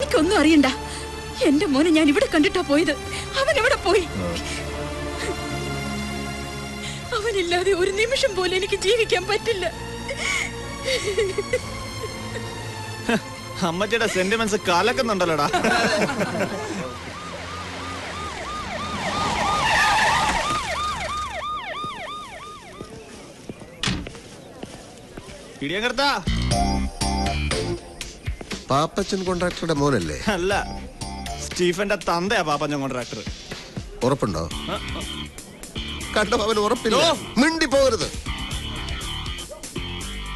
എനിക്കൊന്നും അറിയണ്ട. എന്റെ മോനെ ഞാൻ ഇവിടെ കണ്ടിട്ടാ പോയത്. അവൻ എവിടെ പോയി? അവനില്ലാതെ ഒരു നിമിഷം പോലും എനിക്ക് ജീവിക്കാൻ പറ്റില്ല. അമ്മച്ചിയുടെ സെന്റിമെന്റ്സ് കലക്കുന്നുണ്ടല്ലോടാ. ഇടിയങ്കർത്താ, പാപ്പച്ചൻ കോൺട്രാക്ടറുടെ മോനല്ലേ? അല്ല, സ്റ്റീഫന്റെ തന്തയാ പാപ്പച്ചൻ കോൺട്രാക്ടർ. ഉറപ്പുണ്ടോ? കണ്ടോ, അവൻ ഉറപ്പില്ല. മിണ്ടി പോകരുത്.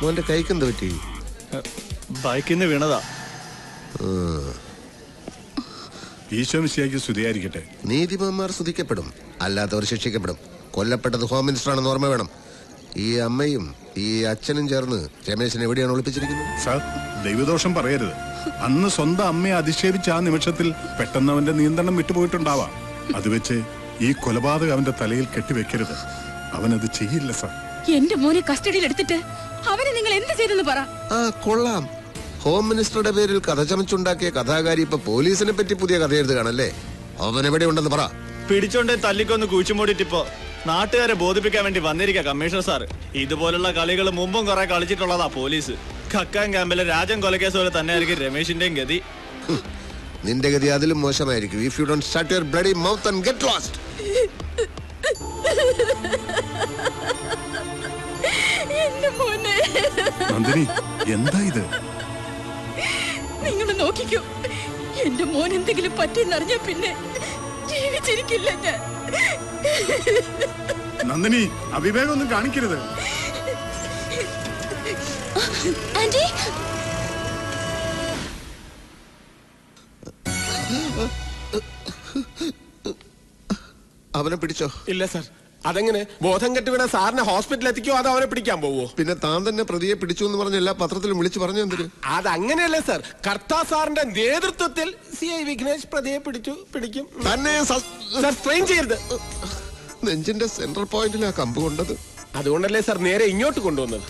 മോന്റെ കൈക്കെന്ത് പറ്റി? ബൈക്കിന്ന് വീണതാ. ഈശോ മിശിഹായ്ക്ക് സ്തുതിയായിരിക്കട്ടെ. നീതിമാന്മാർ സ്തുതിക്കപ്പെടും, അല്ലാത്തവർ ശിക്ഷിക്കപ്പെടും. കൊല്ലപ്പെട്ടത് ഹോം മിനിസ്റ്റർ ആണെന്ന് ഓർമ്മ വേണം. ഈ അമ്മയും ഈ അച്ഛനും ചേർന്ന് രമേശിനെ എവിടെയാണ് ഒളിപ്പിച്ചിരിക്കുന്നത്? സാർ, ദൈവദോഷം പറയരുത്. അന്ന് സ്വന്തം അമ്മയെ അധിക്ഷേപിച്ച ആ നിമിഷത്തിൽ പെട്ടെന്ന് അവന്റെ നിയന്ത്രണം വിട്ടുപോയിട്ടുണ്ടാവാം. അത് വെച്ച് ഈ കൊലപാതകം അവന്റെ തലയിൽ കെട്ടിവെക്കരുത്. അവനത് ചെയ്യില്ല സാർ. എന്റെ മോനെ കസ്റ്റഡിയിൽ എടുത്തിട്ട് അവനെ നിങ്ങൾ എന്ത് ചെയ്തെന്ന് പറ. ആ, കൊള്ളാം. ഹോം മിനിസ്റ്ററുടെ പേരിൽ കഥ ചമച്ചുണ്ടാക്കിയ കഥാകാരി ഇപ്പൊ പോലീസിനെ പറ്റി പുതിയ കഥ എഴുതുകയാണല്ലേ? അവൻ എവിടെ ഉണ്ടെന്ന് പറ. പിടിച്ചോണ്ട് തല്ലിക്കൊന്ന് കുഴിച്ചുമൂടിട്ടിപ്പോ നാട്ടുകാരെ ബോധിപ്പിക്കാൻ വേണ്ടി വന്നിരിക്കുക കമ്മീഷണർ സാർ. ഇതുപോലുള്ള കളികൾ മുമ്പും കുറെ കളിച്ചിട്ടുള്ളതാ പോലീസ്. കക്കാൻ ക്യാമ്പിലെ രാജൻ കൊലക്കേസ് പോലെ തന്നെ ആയിരിക്കും രമേശിന്റെയും ഗതി. നിന്റെ ഗതി അതിലും മോശമായിരിക്കും. If you don't shut your bloody mouth and get lost. Nandini, എന്താ ഇത്? നിങ്ങൾ നോക്കിക്കോ, എന്റെ മോൻ എന്തെങ്കിലും പറ്റിയെന്നറിഞ്ഞ പിന്നെ ജീവിച്ചിരിക്കില്ല ഞാൻ. നന്ദിനി, അവിവേകമൊന്നും കാണിക്കരുത്. ആന്റി, അവനെ പിടിച്ചോ? ഇല്ല സാർ. അതെങ്ങനെ? ബോധം കെട്ടുവിടാൻ സാറിനെ ഹോസ്പിറ്റലിൽ എത്തിക്കോ അതോ അവനെ പിടിക്കാൻ പോവോ? പിന്നെ താൻ തന്നെ പ്രതിയെ പിടിച്ചു എന്ന് പറഞ്ഞ എല്ലാ പത്രത്തിലും വിളിച്ചു പറഞ്ഞു എന്തിന്? അതങ്ങനെയല്ലേ സാർ. കർത്താ സാറിന്റെ നേതൃത്വത്തിൽ CI വിഘ്നേഷ് പ്രതിയെ പിടിക്കും. തന്നെ സാർ സ്ട്രെയിൻ ചെയ്യരുത്. നെഞ്ചിന്റെ സെൻട്രൽ പോയിന്റിലാ കമ്പ് കൊണ്ടത്. അതുകൊണ്ടല്ലേ സാർ നേരെ ഇങ്ങോട്ട് കൊണ്ടുവന്നത്.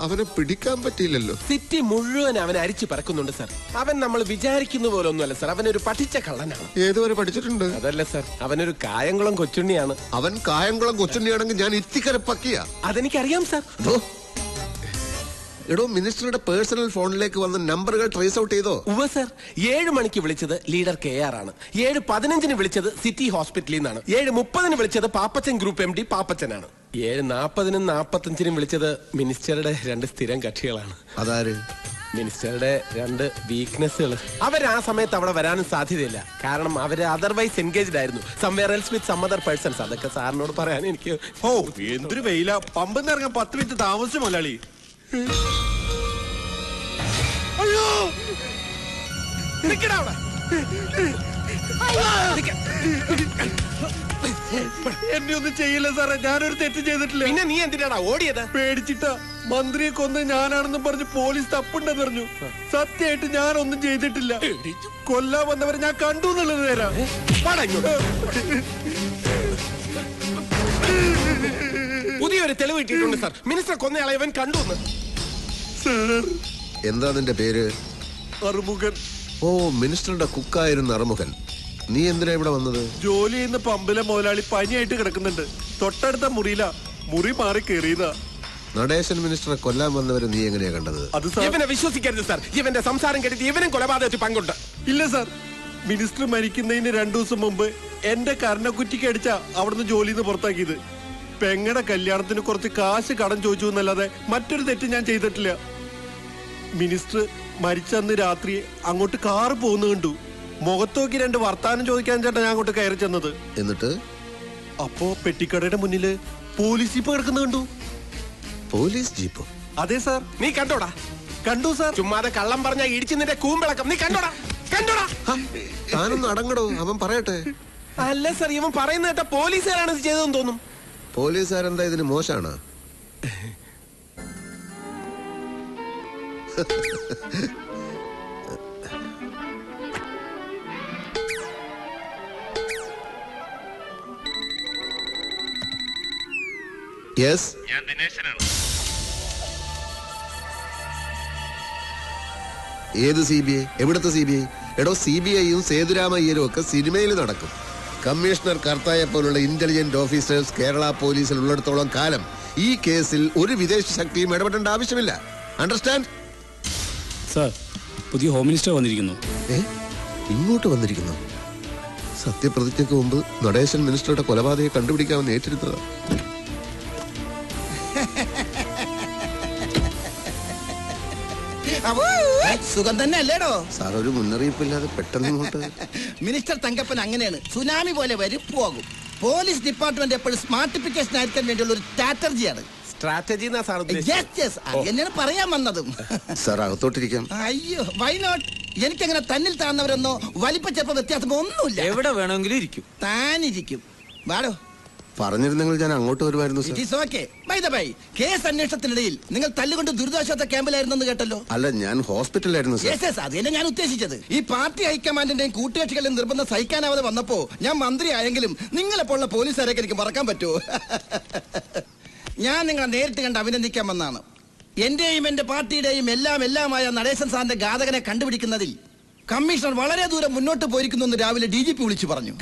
അവനെ പിടിക്കാൻ പറ്റിയില്ലല്ലോ. സിറ്റി മുഴുവൻ അവൻ അരിച്ചു പറക്കുന്നുണ്ട് സാർ. അവൻ നമ്മൾ വിചാരിക്കുന്ന പോലെ ഒന്നുമല്ല സാർ. അവനൊരു പഠിച്ച കള്ളനാണ്. ഏതുവരെ പഠിച്ചിട്ടുണ്ട്? അതല്ല സാർ, അവനൊരു കായംകുളം കൊച്ചുണ്ണിയാണ്. അവൻ കായംകുളം കൊച്ചുണ്ണിയാണെങ്കിൽ ഞാൻ ഇത്തിക്കര പക്കിയ. അതെനിക്കറിയാം സാർ. എടോ, മിനിസ്റ്ററുടെ പേഴ്സണൽ ഫോണിലേക്ക് വന്ന നമ്പറുകൾ ട്രേസ് ഔട്ട് ചെയ്തോ? ഉവ്വ സാർ. 7 മണിക്ക് വിളിച്ചത് ലീഡർ KR ആണ്. 7:15 വിളിച്ചത് സിറ്റി ഹോസ്പിറ്റലിൽ നിന്നാണ്. 7:30 വിളിച്ചത് പാപ്പച്ചൻ ഗ്രൂപ്പ് MD പാപ്പച്ചനാണ്. 7:40 45 വിളിച്ചത് മിനിസ്റ്ററുടെ 2 സ്ഥിരം കക്ഷികളാണ്. അതാര്? മിനിസ്റ്ററുടെ 2 വീക്ക്നെസ്സുകൾ. അവർ ആ സമയത്ത് അവിടെ വരാനും സാധ്യതയില്ല. കാരണം അവര് അതർവൈസ് എൻഗേജ്ഡ് ആയിരുന്നു. Somewhere else with some other persons. അതൊക്കെ സാറിനോട് പറയാൻ എനിക്ക്. ഓ, എന്തൊരു വെയില. പമ്പെന്ന് ഇറങ്ങാൻ 10 മിനിറ്റ് താമസിച്ചു മുതലാളി. അയ്യോ, നിക്കടാ അവിടെ. എന്നെ ഒന്നും ചെയ്യില്ല സാറേ, ഞാനൊരു തെറ്റ് ചെയ്തിട്ടില്ല. പിന്നെ നീ എന്തിനാടാ ഓടിയത്? പേടിച്ചിട്ടാ. മന്ത്രിയെ കൊന്ന് ഞാനാണെന്നും പറഞ്ഞ് പോലീസ് തപ്പുണ്ടെന്ന് പറഞ്ഞു. സത്യമായിട്ട് ഞാനൊന്നും ചെയ്തിട്ടില്ല. കൊല്ലാൻ വന്നവരെ ഞാൻ കണ്ടു എന്നുള്ളത് നേരാ. പുതിയൊരു തെളിവ് കിട്ടിയിട്ടുണ്ട് സാർ. മിനിസ്റ്റർ കൊന്നയാളെ ഇവൻ കണ്ടു. എന്താ നിന്റെ പേര്? അറുമുഖൻ. ഓ, മിനിസ്റ്ററുടെ കുക്കായിരുന്നു അറുമുഖൻ. നീ എന്തിനാ ഇവിടെ വന്നത്? ജോലി ചെയ്യുന്ന പമ്പിലെ മുതലാളി പനിയായിട്ട് കിടക്കുന്നുണ്ട്. തൊട്ടടുത്ത മുറി മാറി കയറിയതാ. നടേശൻ മിനിസ്റ്ററെ കൊല്ലാൻ വന്നവരെ നീ എങ്ങനെയാ കണ്ടത്? ഇവനെ വിശ്വസിക്കരുത് സാർ. ഇവന്റെ സംസാരം കേട്ടിട്ട് ഇവനും കൊലപാതകത്തിൽ പങ്കുണ്ട്. ഇല്ല സാർ, മിനിസ്റ്റർ മരിക്കുന്നതിന് 2 ദിവസം മുമ്പ് എന്റെ കർണക്കുറ്റിക്ക് അടിച്ച അവിടുന്ന് ജോലിന്ന് പുറത്താക്കിയത്. പെങ്ങടെ കല്യാണത്തിന് കുറച്ച് കാശ് കടം ചോദിച്ചു എന്നല്ലാതെ മറ്റൊരു തെറ്റ് ഞാൻ ചെയ്തിട്ടില്ല. മിനിസ്റ്റർ മരിച്ചന്ന് രാത്രി അങ്ങോട്ട് കാറ് പോകുന്ന കണ്ടു. മുഖത്ത് നോക്കി 2 വർത്താനം ചോദിക്കാൻ ചേട്ടാ ഞാൻ അങ്ങോട്ട് കയറി ചെന്നത്. എന്നിട്ട് അപ്പോ പെട്ടിക്കടയുടെ മുന്നില് പോലീസ് ജീപ്പ് കിടക്കുന്ന കണ്ടു. പോലീസ് ജീപ്പോ? അതെ സാർ. നീ കണ്ടോടാ? കണ്ടു സാർ. ചുമ്മാതെ കള്ളം പറഞ്ഞ ഇടിച്ചു നിന്റെ കൂമ്പിളക്കം. നീ കണ്ടോടാ? താനൊന്ന് അടങ്ങടോ, അവൻ പറയട്ടെ. അല്ല സാർ, ഇവൻ പറയുന്ന കേട്ട പോലീസുകാരാണ് ഇത് ചെയ്തതെന്ന് തോന്നും. പോലീസുകാരെന്താ ഇതിന് മോശാണ്? യെസ്, ഞാൻ ദിനേശനാണ്. ഏത് CBI? എവിടുത്തെ CBI? എടോ, CBIയും സേതുരാമയ്യരും ഒക്കെ സിനിമയിൽ നടക്കും. കമ്മീഷണർ കർത്തായെ പോലുള്ള ഇന്റലിജന്റ് ഓഫീസേഴ്സ് കേരള പോലീസിൽ ഉള്ളിടത്തോളം കാലം ഈ കേസിൽ ഒരു വിദേശ ശക്തിയും ഇടപെടേണ്ട ആവശ്യമില്ല. അണ്ടർസ്റ്റാൻഡ്? സാർ, പുതിയ ഹോം മിനിസ്റ്റർ വന്നിരിക്കുന്നു. ഇങ്ങോട്ട് വന്നിരിക്കുന്നു? സത്യപ്രതിജ്ഞയ്ക്ക് മുമ്പ് നടേശൻ മിനിസ്റ്ററുടെ കൊലപാതകയെ കണ്ടുപിടിക്കാമെന്ന് ഏറ്റെടുത്തതാ. സുഖം തന്നെ അല്ലേടോ സാർ? ഒരു മുന്നറിയിപ്പില്ലാതെ പെട്ടെന്ന് ഇങ്ങോട്ട്. മിനിസ്റ്റർ തങ്കപ്പൻ അങ്ങനെയാണ്, സുനാമി പോലെ വരും പോകും. പോലീസ് ഡിപ്പാർട്ട്മെന്റ് എപ്പോഴും സ്മാർട്ടിഫിക്കേഷൻ ആയിരിക്കാൻ വേണ്ടിയുള്ള ഒരു സ്ട്രാറ്റജിയാണ്. സ്ട്രാറ്റജി എന്നെയാണ് പറയാൻ വന്നതും. സാർ, അകത്തോട്ടിരിക്കാം. അയ്യോ, വൈ നോട്ട്? എനിക്കങ്ങനെ തന്നിൽ താഴ്ന്നവരെന്നോ വലിപ്പച്ചെപ്പ വ്യത്യാസം ഒന്നുമില്ല. എവിടെ വേണമെങ്കിലും ഇരിക്കും. താനിരിക്കും. വാടോ. പറഞ്ഞിരുന്നെങ്കിൽ ഞാൻ അങ്ങോട്ട് വരുമായിരുന്നു sir. It is okay. By the by, case അന്വേഷണത്തിനിടയിൽ നിങ്ങൾ തല്ലുകൊണ്ട് ദുരിതാശ്വാസ ക്യാമ്പിലായിരുന്നെന്ന് കേട്ടല്ലോ. അല്ല, ഞാൻ ഹോസ്പിറ്റലായിരുന്നു സാർ. യെസ്, അത് തന്നെ ഞാൻ ഉദ്ദേശിച്ചത്. ഈ പാർട്ടി ഹൈക്കമാൻഡിന്റെയും കൂട്ടുകക്ഷികളുടെയും നിർബന്ധം സഹിക്കാനാവാതെ വന്നപ്പോ ഞാൻ മന്ത്രി ആയെങ്കിലും നിങ്ങളെപ്പോലുള്ള പോലീസുകാരൊക്കെ എനിക്ക് മറക്കാൻ പറ്റുമോ? ഞാൻ നിങ്ങളെ നേരിട്ട് കണ്ട് അഭിനന്ദിക്കാൻ വന്നാണ്. എന്റെയും എന്റെ പാർട്ടിയുടെയും എല്ലാമായ നടേശൻ സാറിന്റെ ഘാതകനെ കണ്ടുപിടിക്കുന്നതിൽ കമ്മീഷണർ വളരെ ദൂരം മുന്നോട്ട് പോയിരിക്കുന്നു എന്ന് രാവിലെ DGP വിളിച്ചു പറഞ്ഞു.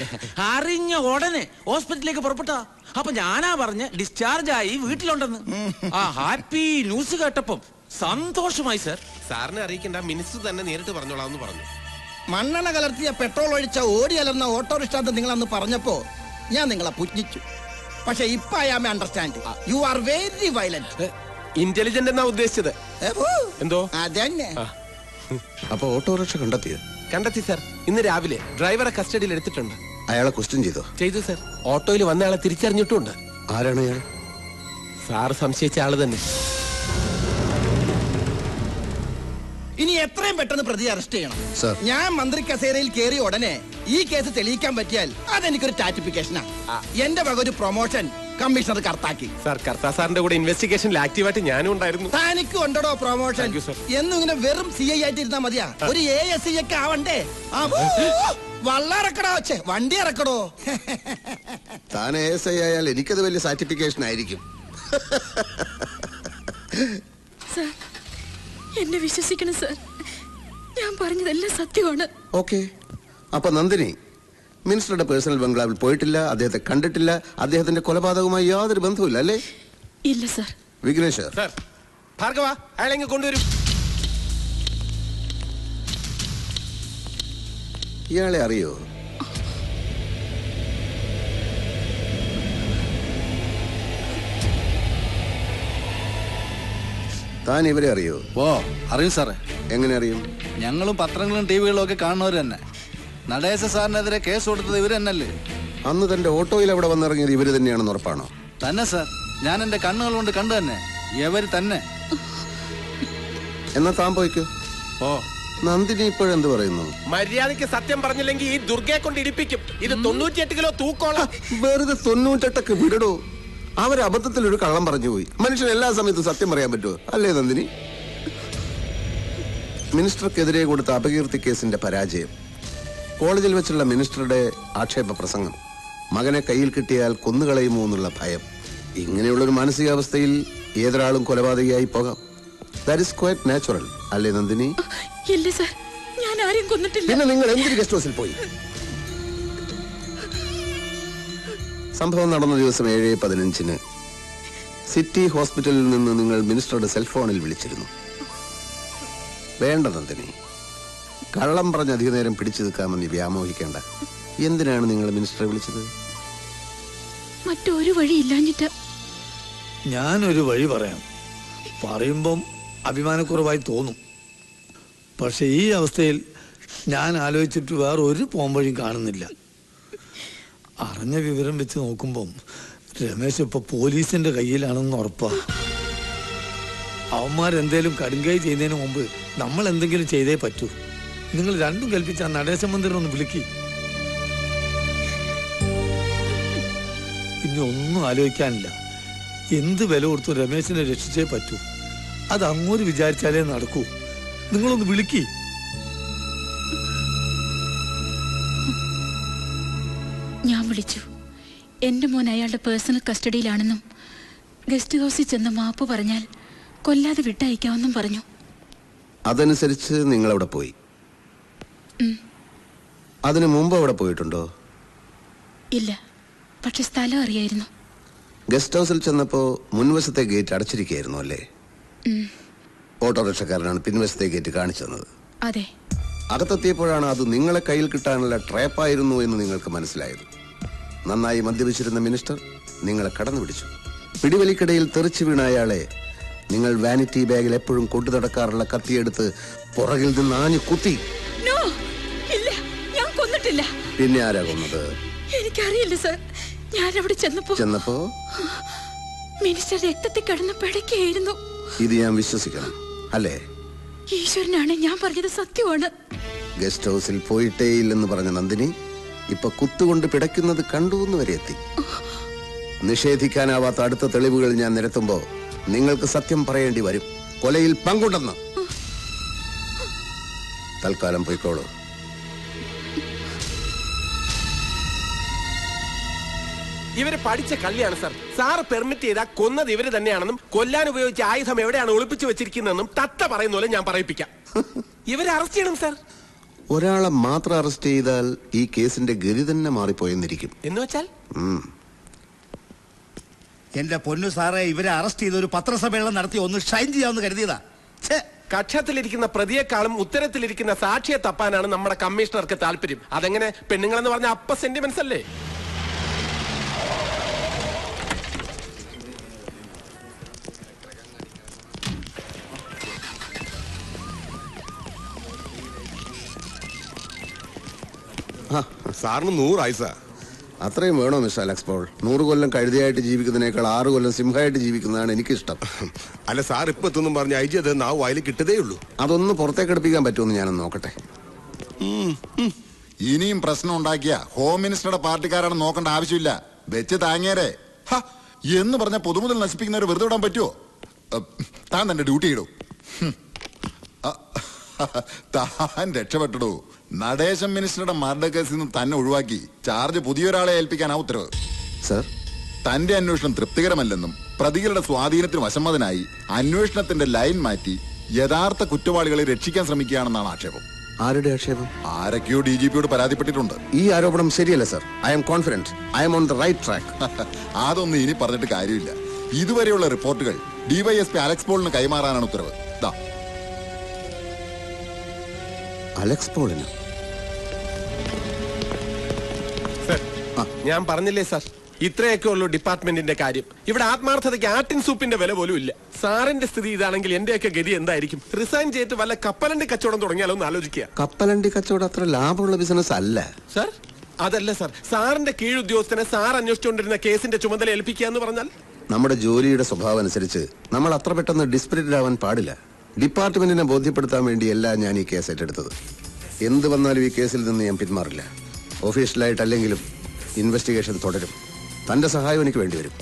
അറിഞ്ഞ ഉടനെ ഹോസ്പിറ്റലിലേക്ക് പുറപ്പെട്ട. അപ്പൊ ഞാനാ പറഞ്ഞ് ഡിസ്ചാർജ് ആയി വീട്ടിലുണ്ടെന്ന്. ആ ഹാപ്പി ന്യൂസ് കേട്ടപ്പം സന്തോഷമായി സർ. സാറിനെ അറിയിക്കേണ്ട, മിനിസ്റ്റർ തന്നെ നേരിട്ട് പറഞ്ഞോളാന്ന് പറഞ്ഞു. മണ്ണെണ്ണ കലർത്തിയ പെട്രോൾ ഒഴിച്ച ഓടി അലർന്ന ഓട്ടോറിക്ഷ നിങ്ങൾ അന്ന് പറഞ്ഞപ്പോ ഞാൻ നിങ്ങളെ പുറ്റിച്ചു. പക്ഷെ ഇപ്പൊ I am understand you are very violent. Intelligent എന്നാ ഉദ്ദേശിച്ചത്. എന്തോ അതന്നെ. അപ്പൊ ഓട്ടോറിക്ഷ കണ്ടെത്തി സർ. ഇന്ന് രാവിലെ ഡ്രൈവറെ കസ്റ്റഡിയിൽ എടുത്തിട്ടുണ്ട്. അയാളെ ക്വസ്റ്റ്യൻ ചെയ്തു സർ. ഓട്ടോയിൽ വന്ന ആളെ തിരിച്ചറിഞ്ഞിട്ടുണ്ട്. ആരാണ് അയാൾ? സാറ് സംശയിച്ച ആള് തന്നെ. ഇനി എത്രയും പെട്ടെന്ന് പ്രതി അറസ്റ്റ് ചെയ്യണം. സർ, ഞാൻ മന്ത്രി കസേരയിൽ കയറിയ ഉടനെ ഈ കേസ് തെളിയിക്കാൻ പറ്റിയാൽ അതെനിക്കൊരു ടാറ്റിഫിക്കേഷനാ. എന്റെ വക ഒരു പ്രൊമോഷൻ കമ്മീഷണർ കർത്താക്കി. സാർ, കർത്താ സാറിന്റെ കൂടെ ഇൻവെസ്റ്റിഗേഷനിൽ ആക്റ്റീവായിട്ട് ഞാനും ഉണ്ടായിരുന്നു. തനിക്ക് ഉണ്ടോ പ്രൊമോഷൻ? എന്നും ഇങ്ങനെ വെറും CI ആയിട്ട് ഇരുന്നാ മതിയാ? ഒരു ASI ഒക്കെ ആവണ്ടേ? വള്ളം ഇറക്കടോ, വണ്ടി ഇറക്കടോ. താൻ ASI ആയാൽ എനിക്കത് വലിയ സാറ്റിഫിക്കേഷൻ ആയിരിക്കും. സർ, എന്നെ വിശ്വസിക്കണം സർ. ഞാൻ പറഞ്ഞതെല്ലാം സത്യമാണ്. ഓക്കെ. അപ്പൊ നന്ദിനി മിനിസ്റ്ററുടെ പേഴ്സണൽ ബംഗ്ലാവിൽ പോയിട്ടില്ല, അദ്ദേഹത്തെ കണ്ടിട്ടില്ല, അദ്ദേഹത്തിന്റെ കൊലപാതകവുമായി യാതൊരു ബന്ധവുമില്ല അല്ലേ? ഇല്ല സർ. വിഘ്നേശ്വർ. സർ, ഭാർഗവ അയാളെങ്ങ് കൊണ്ടുവരും. ഇയാളെ അറിയോ? താൻ ഇവരെ അറിയോ? ഓ, അറിയും സാറേ. എങ്ങനെ അറിയും? ഞങ്ങളും പത്രങ്ങളും ടിവികളും ഒക്കെ കാണുന്നവർ തന്നെ. നടേശ സാറിനെതിരെ കേസ് കൊടുത്തത് ഇവർ തന്നെയല്ലേ? അന്ന് തന്റെ ഓട്ടോയിൽ അവിടെ വന്നിറങ്ങിയത് ഇവര് തന്നെയാണെന്ന് ഉറപ്പാണോ? തന്നെ സാർ, ഞാൻ എന്റെ കണ്ണുകൾ കൊണ്ട് കണ്ടു തന്നെ. ഇവര് തന്നെ. എന്നാ താൻ പോയിക്കോ. ഓ, നന്ദിനി ഇപ്പോഴെന്ത് പറയുന്നു? മര്യാദയ്ക്ക് സത്യം പറഞ്ഞില്ലെങ്കിൽ ഈ ദുർഗയെ കൊണ്ട് ഇടിപ്പിക്കും. ഇത് 98 കിലോ തൂക്കോളം. വെറുതെ 98 വിടടോ. അവർ അബദ്ധത്തിൽ ഒരു കള്ളം പറഞ്ഞു പോയി. മനുഷ്യൻ എല്ലാ സമയത്തും സത്യം പറയാൻ പറ്റുമോ? അല്ലേ നന്ദിനി? മിനിസ്റ്റർക്കെതിരെ കൊടുത്ത അപകീർത്തി കേസിന്റെ പരാജയം, കോളേജിൽ വെച്ചുള്ള മിനിസ്റ്ററുടെ ആക്ഷേപ പ്രസംഗം, മകനെ കയ്യിൽ കിട്ടിയാൽ കൊന്നുകളയുമോ എന്നുള്ള ഭയം, ഇങ്ങനെയുള്ളൊരു മാനസികാവസ്ഥയിൽ ഏതൊരാളും കൊലപാതകയായി പോകാം. ദാറ്റ് ഈസ് ക്വൈറ്റ് നാച്ചുറൽ അല്ലേ നന്ദിനി? ഇല്ല സർ, ഞാൻ ആരെയും കൊന്നിട്ടില്ല. പിന്നെ നിങ്ങൾ എന്തൊരു ഗസ്റ്റ് ഹൗസിൽ പോയി? സംഭവം നടന്ന ദിവസം 7:15 സിറ്റി ഹോസ്പിറ്റലിൽ നിന്ന് നിങ്ങൾ മിനിസ്റ്ററുടെ സെൽഫോണിൽ വിളിച്ചിരുന്നു. വേണ്ട നന്ദിനി, കള്ളം പറഞ്ഞ് അധിക നേരം പിടിച്ചു നിൽക്കാമെന്ന് വ്യാമോഹിക്കേണ്ട. എന്തിനാണ് നിങ്ങൾ മിനിസ്റ്ററെ വിളിച്ചത്? മറ്റൊരു വഴി ഇല്ലാഞ്ഞിട്ട്. ഞാനൊരു വഴി പറയാം. പറയുമ്പം അഭിമാനക്കുറവായി തോന്നും. പക്ഷെ ഈ അവസ്ഥയിൽ ഞാൻ ആലോചിച്ചിട്ട് വേറെ ഒരു പോംവഴിയും കാണുന്നില്ല. അറിഞ്ഞ വിവരം വെച്ച് നോക്കുമ്പം രമേശ് ഇപ്പൊ പോലീസിന്റെ കയ്യിലാണെന്ന് ഉറപ്പാ. അവന്മാരെന്തേലും കടുങ്കൈ ചെയ്യുന്നതിന് മുമ്പ് നമ്മൾ എന്തെങ്കിലും ചെയ്തേ പറ്റൂ. നിങ്ങൾ രണ്ടും കൽപ്പിച്ച ആ നടേശ മന്ദിരം ഒന്ന് വിളിക്ക്. ഇനി ഒന്നും ആലോചിക്കാനില്ല. എന്ത് വില കൊടുത്തു രമേശിനെ രക്ഷിച്ചേ പറ്റൂ. അത് അങ്ങോട്ട് വിചാരിച്ചാലേ നടക്കൂ. നിങ്ങളൊന്ന് വിളിക്ക്. ഞാൻ വിളിച്ചു. എന്റെ മോൻ അയാളുടെ പേഴ്സണൽ കസ്റ്റഡിയിലാണെന്നും ഗസ്റ്റ് ഹൗസിൽ ചെന്ന് മാപ്പ് പറഞ്ഞാൽ കൊല്ലാതെ വിട്ടയക്കാമെന്നും പറഞ്ഞു. അതനുസരിച്ച് നിങ്ങൾ അവിടെ പോയി. അതിനു മുമ്പ് അവിടെ പോയിട്ടുണ്ടോ? ഇല്ല, പക്ഷെ സ്ഥലം അറിയായിരുന്നു. ഗസ്റ്റ് ഹൗസിൽ ചെന്നപ്പോ മുൻവശത്തെ ഗേറ്റ് അടച്ചിരിക്കുകയായിരുന്നു അല്ലേ? ഓട്ടോറിക്ഷക്കാരനാണ് പിൻവശത്തെ ഗേറ്റ് കാണിച്ചു തന്നത്. അതെ. അകത്തെത്തിയപ്പോഴാണ് അത് നിങ്ങളെ കയ്യിൽ കിട്ടാനുള്ള ട്രാപ്പായിരുന്നു എന്ന് നിങ്ങൾക്ക് മനസ്സിലായത്. നന്നായി മദ്യപിച്ചിരുന്ന മിനിസ്റ്റർ നിങ്ങളെ കടന്നു പിടിച്ചു. പിടിവലിക്കിടയിൽ തെറിച്ചു വീണ അയാളെ നിങ്ങൾ വാനിറ്റി ബാഗിൽ എപ്പോഴും കൊണ്ടു നടക്കാറുള്ള കത്തിയെടുത്ത് പുറകിൽ നിന്ന് ആഞ്ഞു കുത്തി. പിന്നെ ആരാ കൊന്നത്? എനിക്കറിയില്ല സർ. ഞാൻ അവിടെ ചെന്നപ്പോ മിനിസ്റ്റർ രക്തത്തിൽ കിടന്ന് പിടയ്ക്കായിരുന്നു. ഇത് ഞാൻ വിശ്വസിക്കണം അല്ലേ? ഈശ്വരനാണ്, ഞാൻ പറഞ്ഞത് സത്യമാണ്. ഗസ്റ്റ് ഹൗസിൽ പോയിട്ടേ ഇല്ലെന്ന് പറഞ്ഞ നന്ദിനി ഇപ്പൊ കുത്തുകൊണ്ട് പിടയ്ക്കുന്നത് കണ്ടു എന്ന് വരെ എത്തി. നിഷേധിക്കാനാവാത്ത അടുത്ത തെളിവുകൾ ഞാൻ നിരത്തുമ്പോ നിങ്ങൾക്ക് സത്യം പറയേണ്ടി വരും. കൊലയിൽ പങ്കുണ്ടെന്ന്. തൽക്കാലം പോയിക്കോളൂ. ഇവര് പഠിച്ച കള്ളിയാണ് സാർ. സാറ് പെർമിറ്റ് ചെയ്താൽ കൊന്നത് ഇവര് തന്നെയാണെന്നും കൊല്ലാൻ ഉപയോഗിച്ച ആയുധം എവിടെയാണ് ഒളിപ്പിച്ചു വെച്ചിരിക്കുന്നതെന്നും തത്ത പറയുന്ന പോലെ ഞാൻ പറയിപ്പിക്കാം. ഇവരെ അറസ്റ്റ് ചെയ്യണം സാർ. ഒരാളെ മാത്രം അറസ്റ്റ് ചെയ്താൽ ഈ കേസിന്റെ ഗതി തന്നെ മാറിപ്പോയെന്നിരിക്കും. എന്ന് വെച്ചാൽ എന്റെ പൊന്നു സാറേ, ഇവരെ അറസ്റ്റ് ചെയ്ത് ഒരു പത്രസമ്മേളനം നടത്തി ഒന്ന് ഷൈൻ ചെയ്യാമെന്ന് കരുതിയതാ. കക്ഷത്തിലിരിക്കുന്ന പ്രതിയെക്കാളും ഉത്തരത്തിലിരിക്കുന്ന സാക്ഷിയെ തപ്പാനാണ് നമ്മുടെ കമ്മീഷണർക്ക് താല്പര്യം. അതെങ്ങനെ പെണ്ണുങ്ങളെന്ന് പറഞ്ഞ അപ്പ സെന്റിമെന്റ്സ് അല്ലേ? സാറിന് 100 ആയുസാ. അത്രയും വേണോ മിസ്റ്റർ അലക്സ് പോൾ? 100 കൊല്ലം കഴുതിയായിട്ട് ജീവിക്കുന്നതിനേക്കാൾ 6 കൊല്ലം സിംഹമായിട്ട് ജീവിക്കുന്നതാണ് എനിക്കിഷ്ടം. അല്ല സാർ ഇപ്പൊ എത്തുന്നും പറഞ്ഞ ഐജി അത് നാവ് വായിൽ കിട്ടതേ ഉള്ളൂ. അതൊന്ന് പുറത്തേക്ക് എടുപ്പിക്കാൻ പറ്റുമെന്ന് ഞാനൊന്ന് നോക്കട്ടെ. ഇനിയും പ്രശ്നം ഉണ്ടാക്കിയ ഹോം മിനിസ്റ്ററുടെ പാർട്ടിക്കാരാണ് നോക്കേണ്ട ആവശ്യമില്ല. വെച്ച് താങ്ങിയരെ എന്ന് പറഞ്ഞ പൊതുമുതൽ നശിപ്പിക്കുന്നവർ വെറുതെ വിടാൻ പറ്റുമോ? താൻ തന്റെ ഡ്യൂട്ടി ഇടൂ. താൻ രക്ഷപ്പെട്ടിടൂ. നടേശൻ മിനിസ്റ്ററുടെ മർഡർ കേസിൽ നിന്ന് തന്നെ ഒഴിവാക്കി ചാർജ് പുതിയൊരാളെ ഏൽപ്പിക്കാനാ ഉത്തരവ്. സർ, തന്റെ അന്വേഷണം തൃപ്തികരമല്ലെന്നും പ്രതികളുടെ സ്വാധീനത്തിന് വശംവദനായി അന്വേഷണത്തിന്റെ ലൈൻ മാറ്റി യഥാർത്ഥ കുറ്റവാളികളെ രക്ഷിക്കാൻ ശ്രമിക്കുകയാണെന്നാണ് ആക്ഷേപം. ആരുടെ ആക്ഷേപം? ആരൊക്കെയോ DGPയോട് പരാതിപ്പെട്ടിട്ടുണ്ട്. ഈ ആരോപണം ശരിയല്ല sir. I am confident. I am on the right track. അതൊന്നും ഇനി പറഞ്ഞിട്ട് കാര്യമില്ല. ഇതുവരെയുള്ള റിപ്പോർട്ടുകൾ DYSP അലക്സ് പോളിന് കൈമാറാനാണ് ഉത്തരവ്. അലക്സ് പോളിന്? ഞാൻ പറഞ്ഞില്ലേ സാർ, ഇത്രയൊക്കെ ഉള്ളൂ ഡിപ്പാർട്ട്മെന്റിന്റെ കാര്യം. ഇവിടെ ആത്മാർത്ഥതയ്ക്ക് ആട്ടിൻ സൂപ്പിന്റെ വില പോലും ഇല്ല. സാറിന്റെ സ്ഥിതി ഇതാണെങ്കിൽ എന്റെയൊക്കെ ഗതി എന്തായിരിക്കും? റിസൈൻ ചെയ്തിട്ട് വല്ല കപ്പലണ്ടി കച്ചവടം തുടങ്ങിയാലോ എന്ന് ആലോചിക്കുക. കപ്പലണ്ടി കച്ചവടം അത്ര ലാഭമുള്ള ബിസിനസ് അല്ല സാർ. അതല്ല സാർ, സാറിന്റെ കീഴുദ്യോഗസ്ഥനെ സാർ അന്വേഷിച്ചുകൊണ്ടിരുന്ന കേസിന്റെ ചുമതല ഏൽപ്പിക്കുക എന്ന് പറഞ്ഞാൽ? നമ്മുടെ ജോലിയുടെ സ്വഭാവം അനുസരിച്ച് നമ്മൾ അത്ര പെട്ടെന്ന് ഡിസ്പിരിറ്റഡ് ആവാൻ പാടില്ല. ഡിപ്പാർട്ട്മെന്റിനെ ബോധ്യപ്പെടുത്താൻ വേണ്ടിയല്ല ഞാൻ ഈ കേസ് ഏറ്റെടുത്തത്. എന്ത് വന്നാലും ഈ കേസിൽ നിന്ന് ഞാൻ പിന്മാറില്ല. ഒഫീഷ്യലായിട്ടല്ലെങ്കിലും ഇൻവെസ്റ്റിഗേഷൻ തുടരും. തന്റെ സഹായം എനിക്ക് വേണ്ടിവരും.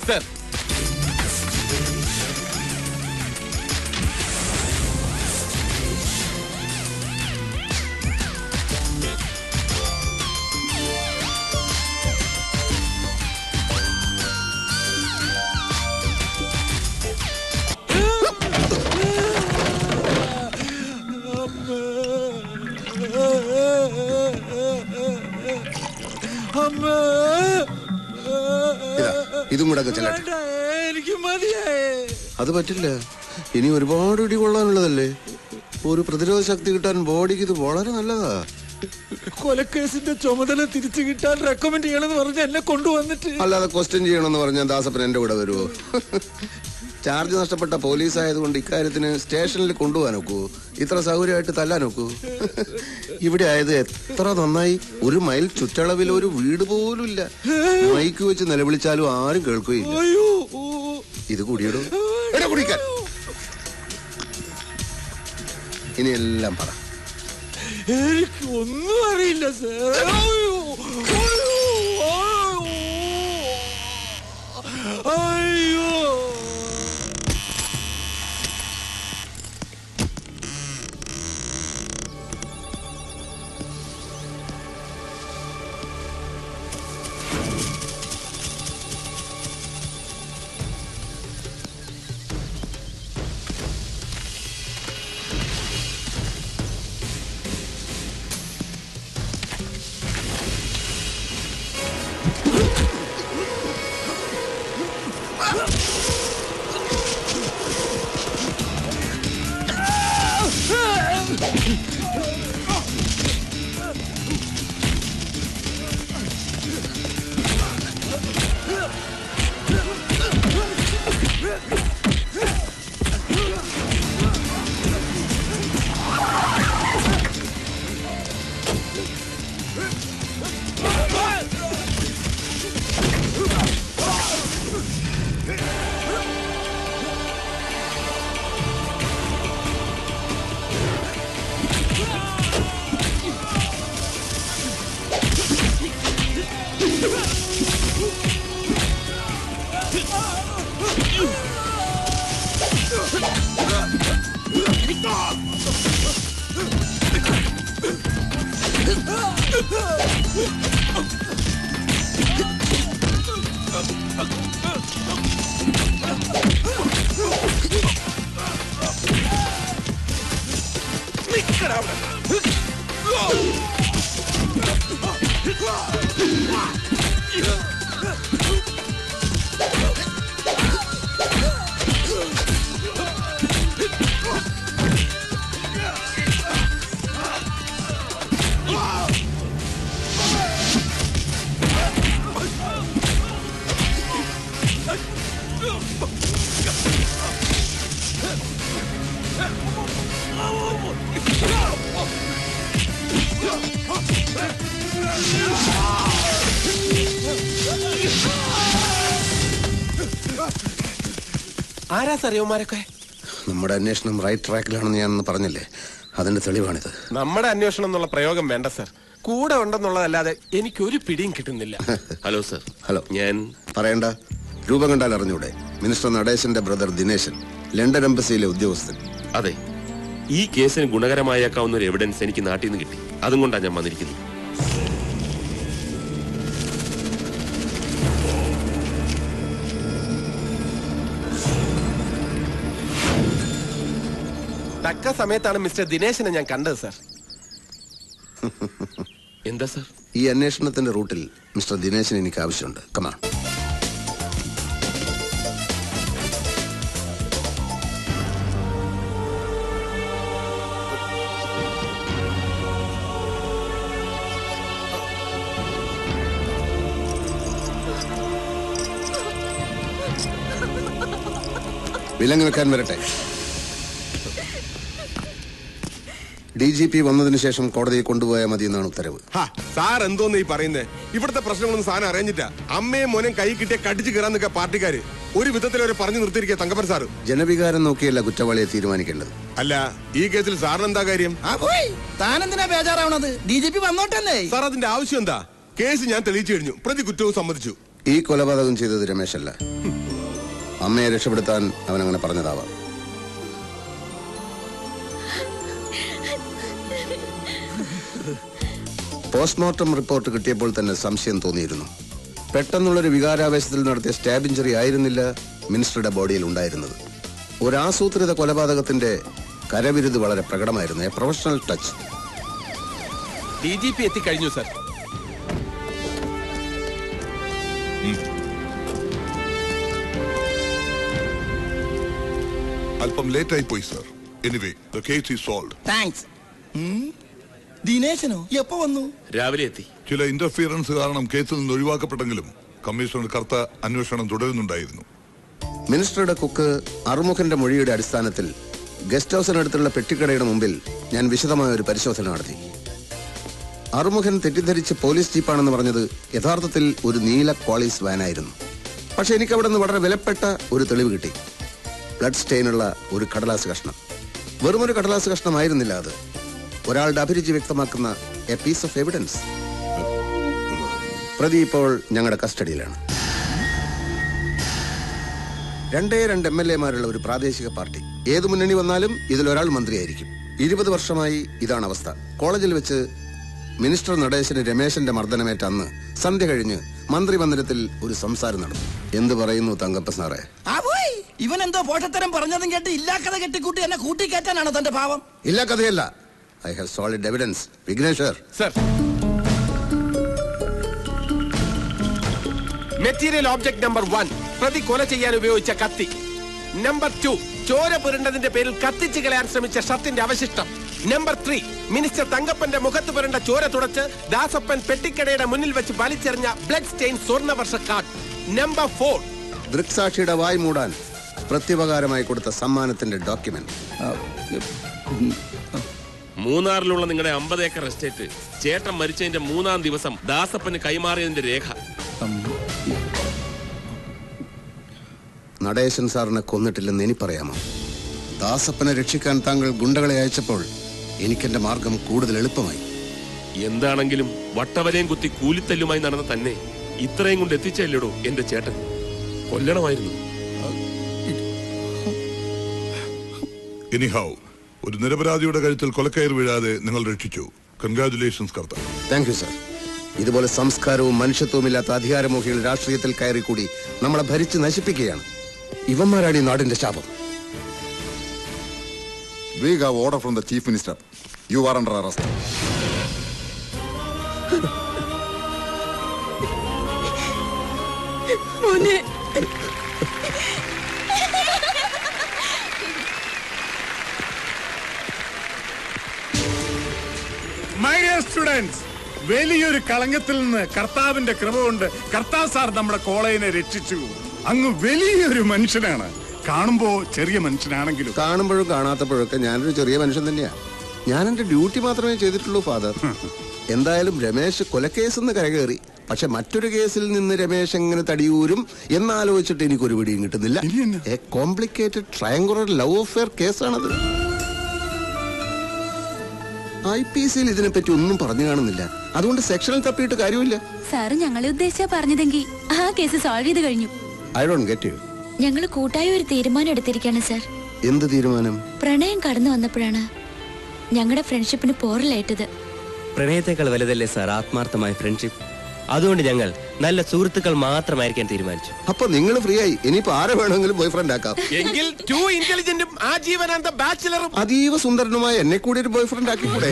ഇതും കൂടെ ചെല്ലട്ടെ. അത് പറ്റില്ല. ഇനി ഒരുപാട് ഇടി കൊള്ളാനുള്ളതല്ലേ. ഒരു പ്രതിരോധ ശക്തി കിട്ടാൻ ബോഡിക്ക് ഇത് വളരെ നല്ലതാ. കൊലക്കേസിന്റെ ചുമതല തിരിച്ചു കിട്ടാൻ റെക്കമെൻഡ് ചെയ്യണമെന്ന് പറഞ്ഞ് എന്നെ കൊണ്ടുവന്നിട്ട്, അല്ലാതെ ക്വസ്റ്റ്യൻ ചെയ്യണമെന്ന് പറഞ്ഞാൽ ദാസപ്പൻ എന്റെ കൂടെ വരുമോ? ചാർജ് നഷ്ടപ്പെട്ട പോലീസ് ആയതുകൊണ്ട് ഇക്കാര്യത്തിന് സ്റ്റേഷനിൽ കൊണ്ടുപോകാൻ നോക്കൂ. ഇത്ര സൗകര്യമായിട്ട് തല്ലാൻ നോക്കൂ. ഇവിടെ ആയത് എത്ര നന്നായി. 1 മൈൽ ചുറ്റളവിൽ ഒരു വീട് പോലും ഇല്ല. മൈക്ക് വെച്ച് നിലവിളിച്ചാലും ആരും കേൾക്കുകയില്ല. ഇത് കുടിയിടൂ. കുടിക്കാൻ ഇനി എല്ലാം പറ. എനിക്ക് ഒന്നും അറിയില്ല സാർ. അയ്യോ, ആരാ സാർ യുവമാരൊക്കെ? നമ്മുടെ അന്വേഷണം റൈറ്റ് ട്രാക്കിലാണെന്ന് ഞാനൊന്ന് പറഞ്ഞില്ലേ, അതിന്റെ തെളിവാണിത്. നമ്മുടെ അന്വേഷണം എന്നുള്ള പ്രയോഗം വേണ്ട സാർ. കൂടെ ഉണ്ടെന്നുള്ളതല്ലാതെ എനിക്കൊരു പിടിയും കിട്ടുന്നില്ല. Hello sir. ഹലോ. ഞാൻ പറയണ്ട, രൂപം കണ്ടാൽ അറിഞ്ഞൂടെ? മിനിസ്റ്റർ നടേശന്റെ ബ്രദർ ദിനേശൻ, ലണ്ടൻ എംബസിയിലെ ഉദ്യോഗസ്ഥൻ. അതെ, ഈ കേസിന് ഗുണകരമായേക്കാവുന്ന ഒരു എവിഡൻസ് എനിക്ക് നാട്ടിൽ നിന്ന് കിട്ടി. അതും കൊണ്ടാണ് ഞാൻ വന്നിരിക്കുന്നത്. തക്ക സമയത്താണ് മിസ്റ്റർ ദിനേശനെ ഞാൻ കണ്ടത് സാർ. എന്താ സാർ? ഈ അന്വേഷണത്തിന്റെ റൂട്ടിൽ മിസ്റ്റർ ദിനേശൻ എനിക്ക് ആവശ്യമുണ്ട്. കമാ. വിലങ്ങ് വെക്കാൻ വരട്ടെ. DGP വന്നതിന് ശേഷം കോടതിയെ കൊണ്ടുപോയാൽ മതി എന്നാണ് ഉത്തരവ്. സാർ എന്തോന്ന് ഈ പറയുന്നേ? ഇവിടുത്തെ പ്രശ്നങ്ങളൊന്നും സാധനം അറിഞ്ഞിട്ടാ. അമ്മയും മോനും കൈ കിട്ടിയ കടിച്ചു കയറാൻ നിൽക്കുക പാർട്ടിക്കാര്. ഒരു വിധത്തിൽ അവരെ പറഞ്ഞു നിർത്തിയിരിക്കുക തങ്കപ്പൻ സാറ്. ജനവികാരം നോക്കിയല്ല കുറ്റവാളിയെ തീരുമാനിക്കേണ്ടത്. അല്ല, ഈ കേസിൽ സാറിന് എന്താ കാര്യം? താനെന്തിനാ ബേജാറാവണത്? DGP വന്നോട്ടല്ലേ. സാർ അതിന്റെ ആവശ്യം എന്താ? കേസ് ഞാൻ തെളിയിച്ചു കഴിഞ്ഞു. പ്രതി കുറ്റവും സമ്മതിച്ചു. ഈ കൊലപാതകം ചെയ്തത് രമേശല്ല. അമ്മയെ രക്ഷപ്പെടുത്താൻ അവൻ അങ്ങനെ പറഞ്ഞതാവാം. പോസ്റ്റ്മോർട്ടം റിപ്പോർട്ട് കിട്ടിയപ്പോൾ തന്നെ സംശയം തോന്നിയിരുന്നു. പെട്ടെന്നുള്ളൊരു വികാരാവേശത്തിൽ നടത്തിയ സ്റ്റാബ് ഇഞ്ചറി ആയിരുന്നില്ല മിനിസ്റ്ററുടെ ബോഡിയിൽ ഉണ്ടായിരുന്നത്. ഒരു ആസൂത്രിത കൊലപാതകത്തിന്റെ കരവിരുത് വളരെ പ്രകടമായിരുന്നു. A professional touch. DGP എത്തിക്കഴിഞ്ഞു സാർ. അല്പം ലേറ്റ് ആയി പോയി sir. Anyway the case is solved. Thanks. ദിനേശനോ എപ്പോ വന്നു? രാവിലെ എത്തി. ചില ഇന്റർഫിയറൻസ് കാരണം കേസിൽ നിന്ന് ഒഴിവാക്കപ്പെട്ടെങ്കിലും കമ്മീഷണർ കർത്ത അന്വേഷണം തുടരുന്നുണ്ടായിരുന്നു. മിനിസ്റ്ററുടെ കുക്ക് അറുമുഖന്റെ മൊഴിയുടെ അടിസ്ഥാനത്തിൽ ഗസ്റ്റ് ഹൌസിനടുത്തുള്ള പെട്ടിക്കടയുടെ മുമ്പിൽ ഞാൻ വിശദമായ ഒരു പരിശോധന നടത്തി. അറുമുഖൻ തെറ്റിദ്ധരിച്ച് പോലീസ് ജീപ്പാണെന്ന് പറഞ്ഞത് യഥാർത്ഥത്തിൽ ഒരു നീല ക്വാളിസ് വാനായിരുന്നു. പക്ഷെ എനിക്ക് അവിടെ നിന്ന് വളരെ വിലപ്പെട്ട ഒരു തെളിവ് കിട്ടി. ബ്ലഡ് സ്റ്റെയിനുള്ള ഒരു കടലാസ് കഷ്ണം. വെറുമൊരു കടലാസ് കഷ്ണമായിരുന്നില്ല അത്. ഒരാളുടെ അഭിരുചി വ്യക്തമാക്കുന്ന എ പീസ് ഓഫ് എവിഡൻസ്. പ്രതി ഇപ്പോൾ ഞങ്ങളുടെ കസ്റ്റഡിയിലാണ്. 2 MLA-മാരുള്ള ഒരു പ്രാദേശിക പാർട്ടി. ഏത് മുന്നണി വന്നാലും ഇതിലൊരാൾ മന്ത്രിയായിരിക്കും. 20 വർഷമായി ഇതാണ് അവസ്ഥ. കോളേജിൽ വെച്ച് മിനിസ്റ്റർ നടേശന് രമേശന്റെ മർദ്ദനമേറ്റ അന്ന് സന്ധ്യ കഴിഞ്ഞ് മന്ത്രി മന്ദിരത്തിൽ ഒരു സംസാരം നടന്നു. എന്ത് പറയുന്നു തങ്കപ്പ സാറേ? ഇവൻ എന്തോ പോഷത്തരം പറഞ്ഞതും കേട്ട് ഇല്ലാ കഥ കെട്ടിക്കൂട്ടി എന്നെ കൂട്ടിക്കയറ്റാനാണോ തന്റെ ഭാവം? ഇല്ല കഥയല്ല. I have solid evidence. Vigneshwar. Sir. Material object number 1, പ്രതി കൊല ചെയ്യാൻ ഉപയോഗിച്ച കത്തി. നമ്പർ 2, ചോര പുരണ്ടതിന്റെ പേരിൽ കത്തിച്ചു കളയാൻ ശ്രമിച്ച ഷർട്ടിന്റെ അവശിഷ്ടം. നമ്പർ 3, മിനിസ്റ്റർ തങ്കപ്പന്റെ മുഖത്ത് പുരണ്ട ചോര തുടച്ച് ദാസപ്പൻ പെട്ടിക്കടയുടെ മുന്നിൽ വെച്ച് വലിച്ചെറിഞ്ഞ blood stain Swarnavarsha card. Number 4, ദൃക്സാക്ഷിയുടെ വായ് മൂടാൻ പ്രത്യുപകാരമായി കൊടുത്ത സമ്മാനത്തിന്റെ ഡോക്യുമെന്റ്. മൂന്നാറിലുള്ള നിങ്ങളുടെ 50 ഏക്കർ എസ്റ്റേറ്റ് ചേട്ടൻ മരിച്ചതിന്റെ 3-ാം ദിവസം ദാസപ്പന് കൈമാറിയതിന്റെ രേഖ. നടേശൻ സാറിനെ കൊന്നിട്ടില്ലെന്ന് എനിക്ക് പറയാമോ? ദാസപ്പനെ രക്ഷിക്കാൻ താങ്കൾ ഗുണ്ടകളെ അയച്ചപ്പോൾ എനിക്കെന്റെ മാർഗം കൂടുതൽ എളുപ്പമായി. എന്താണെങ്കിലും വട്ടവരെയും കുത്തി കൂലിത്തല്ലുമായി നടന്ന തന്നെ ഇത്രയും കൊണ്ട് എത്തിച്ചല്ലേടോ എന്റെ ചേട്ടൻ. കൊല്ലണമായിരുന്നു. എനിഹൗ, ഒരു നിരപരാധിയുടെ കഴുത്തിൽ കൊലക്കയർ വീഴാതെ നിങ്ങൾ രക്ഷിച്ചു. Congratulations Kartha. Thank you sir. ഇതുപോലെ സംസ്കാരവും മനുഷ്യത്വവും ഇല്ലാത്ത അധികാരമോഹികൾ രാഷ്ട്രീയത്തിൽ കയറിക്കൂടി നമ്മളെ ഭരിച്ച് നശിപ്പിക്കുകയാണ്. ഇവന്മാരാണ് ഈ നാടിന്റെ ശാപം. We have order from the Chief Minister. You are under arrest. മോനെ, മൈ ഡിയർ സ്റ്റുഡൻസ്, വലിയൊരു കളങ്കത്തിൽ നിന്ന് കർത്താവിന്റെ കൃപ കൊണ്ട് കർത്താവ് സാർ നമ്മുടെ കോളേജിനെ രക്ഷിച്ചു. അങ്ങ് വലിയൊരു മനുഷ്യനാണ്. കാണുമ്പോ ചെറിയ മനുഷ്യനാണെങ്കിലും കാണുമ്പോഴും കാണാത്തപ്പോഴൊക്കെ ഞാനൊരു ചെറിയ മനുഷ്യൻ തന്നെയാണ്. ഞാൻ എന്റെ ഡ്യൂട്ടി മാത്രമേ ചെയ്തിട്ടുള്ളൂ ഫാദർ. എന്തായാലും രമേശ് കൊലക്കേസെന്ന് കരകയറി. പക്ഷെ മറ്റൊരു കേസിൽ നിന്ന് രമേശ് എങ്ങനെ തടിയൂരും എന്നാലോചിച്ചിട്ട് എനിക്കൊരു പിടിയും കിട്ടുന്നില്ല. A complicated triangular love affair കേസാണത്. IPC-യിൽ ഇതിനെപ്പറ്റി ഒന്നും പറഞ്ഞു കാണുന്നില്ല. അതുകൊണ്ട് സെക്ഷനിൽ തപ്പിയിട്ട് കാര്യമില്ല. സാറ് ഞങ്ങളെ ഉദ്ദേശിച്ചാ പറഞ്ഞതെങ്കിൽ ആ കേസ് സോൾവ് ചെയ്ത് കഴിഞ്ഞു. I don't get you. ഞങ്ങൾ കൂട്ടായ ഒരു തീരുമാനം എടുത്തിരിക്കുകയാണ് സാർ. എന്ത് തീരുമാനം? പ്രണയം കടന്നു വന്നപ്പോഴാണ് ഞങ്ങളുടെ ഫ്രണ്ട്ഷിപ്പിന് പോറലേറ്റത്. പ്രണയത്തെക്കാൾ വലുതല്ലേ സാർ ആത്മാർത്ഥമായ ഫ്രണ്ട്ഷിപ്പ്? അതുകൊണ്ട് ഞങ്ങൾ നല്ല സുഹൃത്തുക്കൾ മാത്രമായിരിക്കാൻ തീരുമാനിച്ചു. അപ്പൊ നിങ്ങൾ ഫ്രീ ആയി. ഇനിയിപ്പോ ആരെ വേണമെങ്കിലും ബോയ് ഫ്രണ്ട് ആക്കാം. എങ്കിൽ ടു ഇന്റലിജന്റും ആജീവനാന്ത ബാച്ചിലറും അതീവ സുന്ദരനുമായ എന്നെ കൂടി ഒരു ബോയ് ഫ്രണ്ട് ആക്കിക്കൂടെ?